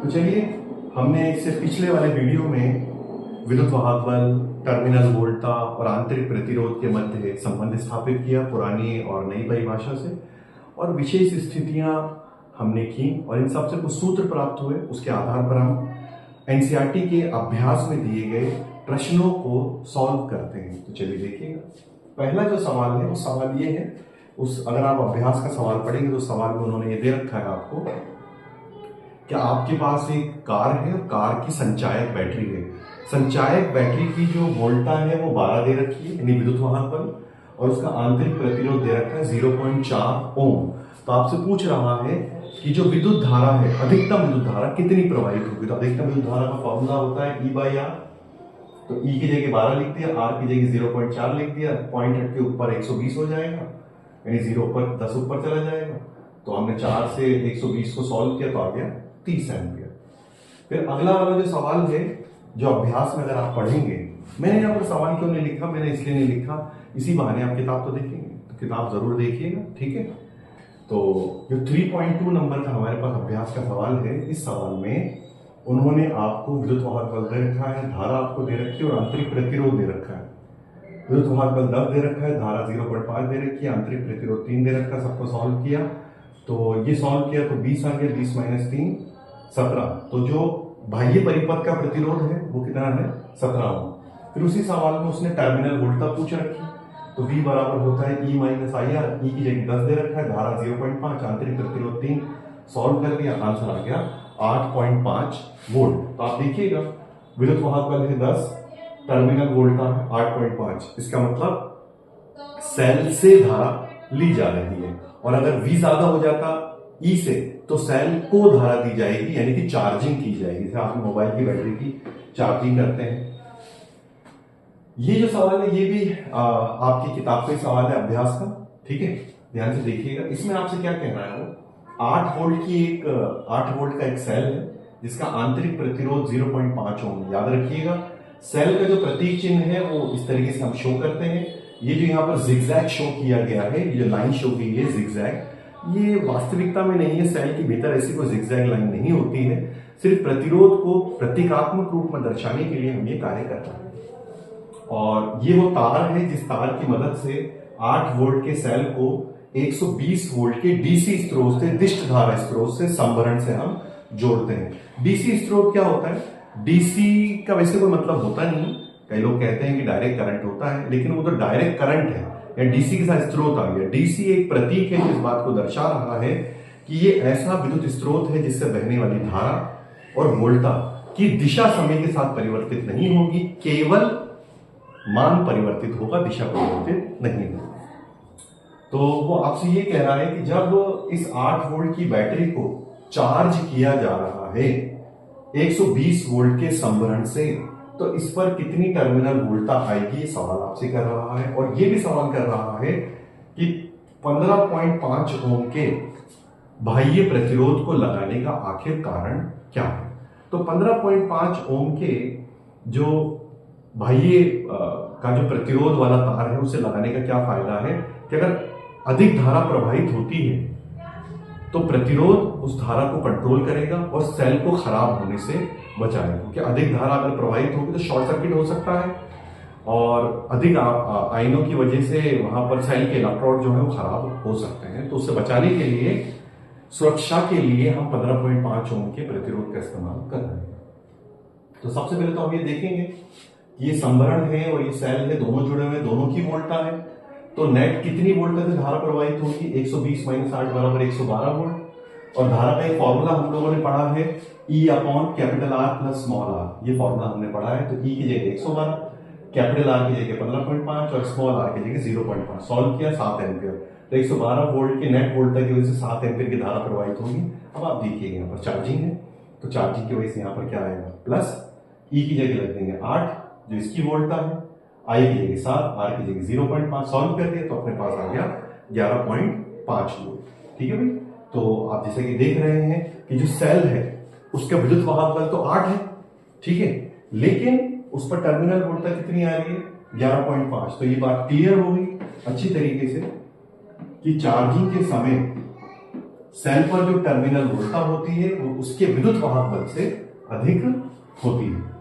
तो चलिए, हमने इससे पिछले वाले वीडियो में विद्युत वाहक बल, टर्मिनल वोल्टा और आंतरिक प्रतिरोध के मध्य संबंध स्थापित किया पुरानी और नई परिभाषा से, और विशेष स्थितियां हमने की और इन सबसे कुछ सूत्र प्राप्त हुए। उसके आधार पर हम एनसीईआरटी के अभ्यास में दिए गए प्रश्नों को सॉल्व करते हैं। तो चलिए देखिएगा, पहला जो सवाल है वो सवाल ये है, अगर आप अभ्यास का सवाल पढ़ेंगे तो सवाल में उन्होंने ये दे रखा है आपको कि आपके पास एक कार है और कार की संचायक बैटरी है। संचायक बैटरी की जो वोल्टा है वो 12 दे रखी है, यानी विद्युत वाहक बल, और उसका आंतरिक प्रतिरोध दे रखा है 0.4 ओम। तो आपसे पूछ रहा है कि जो विद्युत धारा है, अधिकतम विद्युत धारा कितनी प्रवाहित होगी। तो अधिकतम विद्युत धारा का फॉर्मूला होता है E/R। तो E की जगह 12 लिख दिया, R की जगह 0.4 लिख दिया, पॉइंट हट के ऊपर 120 हो जाएगा, यानी 0 पर 10 ऊपर चला जाएगा। तो हमने 4 से 120 को सॉल्व किया तो आ गया 30 एम्पियर। फिर अगला वाला जो सवाल है, जो अभ्यास में अगर आप पढ़ेंगे, मैंने यहाँ पर सवाल क्यों नहीं लिखा, मैंने इसलिए नहीं लिखा, इसी बहाने आप किताब तो देखेंगे, तो किताब जरूर देखिएगा, ठीक है। तो जो 3.2 नंबर का हमारे पास अभ्यास का सवाल है, इस सवाल में उन्होंने आपको विद्युत वाहक बल दे रखा है, धारा आपको दे रखी है और आंतरिक प्रतिरोध दे रखा है। विद्युत वाहक बल 10 दे रखा है, धारा 0.5 दे रखी है, आंतरिक प्रतिरोध 3 दे रखा है। सबको सॉल्व किया तो ये सॉल्व किया तो 20 आ गया, 20 - 3 17। तो जो बाह्य परिपथ का प्रतिरोध है वो कितना है, 17 ओम। फिर उसी सवाल में उसने टर्मिनल वोल्टा पूछ रखी, तो V बराबर होता है E - IR। E की जगह 10 दे रखा है, धारा 0.5, आंतरिक प्रतिरोध 3। सॉल्व कर दिया, आंसर आ गया 8.5 वोल्ट। तो आप देखिएगा, विद्युत वाहक बल है 10, टर्मिनल वोल्टा 8.5। इसका मतलब सेल से धारा ली जा रही है, और अगर V ज्यादा हो जाता E से तो सेल को धारा दी जाएगी, यानी कि चार्जिंग की जाएगी। जैसे आप मोबाइल की बैटरी की चार्जिंग करते हैं। ये जो सवाल है ये भी आपकी किताब का सवाल है अभ्यास का, ठीक है, ध्यान से देखिएगा। इसमें आपसे क्या कहना है, वो 8 वोल्ट का एक सेल है जिसका आंतरिक प्रतिरोध 0.5 ओम। याद रखिएगा, सेल का जो प्रतीक चिन्ह है वो इस तरीके से हम शो करते हैं। ये जो यहाँ पर जिगजैग शो किया गया है, ये जो लाइन शो की है जिगजैग, ये वास्तविकता में नहीं है। सेल के भीतर ऐसी कोई जिगजैग लाइन नहीं होती है, सिर्फ प्रतिरोध को प्रतीकात्मक रूप में दर्शाने के लिए हम ये कार्य करते हैं। और ये वो तार है जिस तार की मदद से 8 वोल्ट के सेल को 120 वोल्ट के डीसी स्रोत से, दिष्ट धारा स्रोत से, संभरण से हम जोड़ते हैं। डीसी स्रोत क्या होता है? डीसी का वैसे कोई मतलब होता नहीं, कई लोग कहते हैं कि डायरेक्ट करंट होता है, लेकिन वो तो डायरेक्ट करंट है, या डीसी के साथ स्रोत आ गया। डीसी एक प्रतीक है जो इस बात को दर्शा रहा है कि ये ऐसा विद्युत स्रोत है जिससे बहने वाली धारा और वोल्टा की दिशा समय के साथ परिवर्तित नहीं होगी, केवल मान परिवर्तित होगा, दिशा परिवर्तित नहीं होगी। तो वो आपसे ये कह रहा है कि जब इस 8 वोल्ट की बैटरी को चार्ज किया जा रहा है 120 वोल्ट के संभरण से, तो इस पर कितनी टर्मिनल वोल्टा आएगी, ये सवाल आपसे कर रहा है। और ये भी सवाल कर रहा है कि 15.5 ओम के बाह्य प्रतिरोध को लगाने का आखिर कारण क्या है। तो 15.5 ओम के जो बाह्य का जो प्रतिरोध वाला तार है उसे लगाने का क्या फायदा है कि अगर अधिक धारा प्रवाहित होती है तो प्रतिरोध उस धारा को कंट्रोल करेगा और सेल को खराब होने से बचाएगा। क्योंकि अधिक धारा अगर प्रवाहित होगी तो शॉर्ट सर्किट हो सकता है, और अधिक आयनों की वजह से वहां पर सेल के इलेक्ट्रोड जो है वो खराब हो सकते हैं। तो उससे बचाने के लिए, सुरक्षा के लिए हम 15.5 ओम के प्रतिरोध का इस्तेमाल कर रहे हैं। तो सबसे पहले तो हम ये देखेंगे, ये संभरण है और ये सेल है, दोनों जुड़े हुए, दोनों की वोल्टा है। तो नेट कितनी वोल्ट से धारा प्रवाहित होगी, 120 - 8 बराबर 112 वोल्ट। और धारा का एक फॉर्मूला हम लोगों ने पढ़ा है, E/R प्लस स्मॉल r। ये फॉर्मूला हमने पढ़ा है। तो E की जगह 112, कैपिटल R की जगह 15.5 और स्मॉल r की जगह 0.5। सॉल्व किया 7 एम्पियर। तो 112 वोल्ट के नेट वोल्टेज की वजह से 7 एम्पियर की धारा प्रवाहित होगी। अब आप देखिएगा यहाँ पर चार्जिंग है, तो चार्जिंग की वजह से यहाँ पर क्या आएगा, प्लस E की जगह लग देंगे 8 जो इसकी वोल्टा है, I की जगह 7, R की जगह 0.5। सॉल्व कर दिया तो अपने पास आ गया 11.5 वोल्ट। ठीक है भाई। तो आप जैसे कि देख रहे हैं कि जो सेल है उसका विद्युत वाहक बल तो 8 है, ठीक है, लेकिन उस पर टर्मिनल वोल्टा कितनी आ रही है, 11.5। तो ये बात क्लियर हो गई अच्छी तरीके से कि चार्जिंग के समय सेल पर जो टर्मिनल वोल्टा होती है वो उसके विद्युत वाहक बल से अधिक होती है।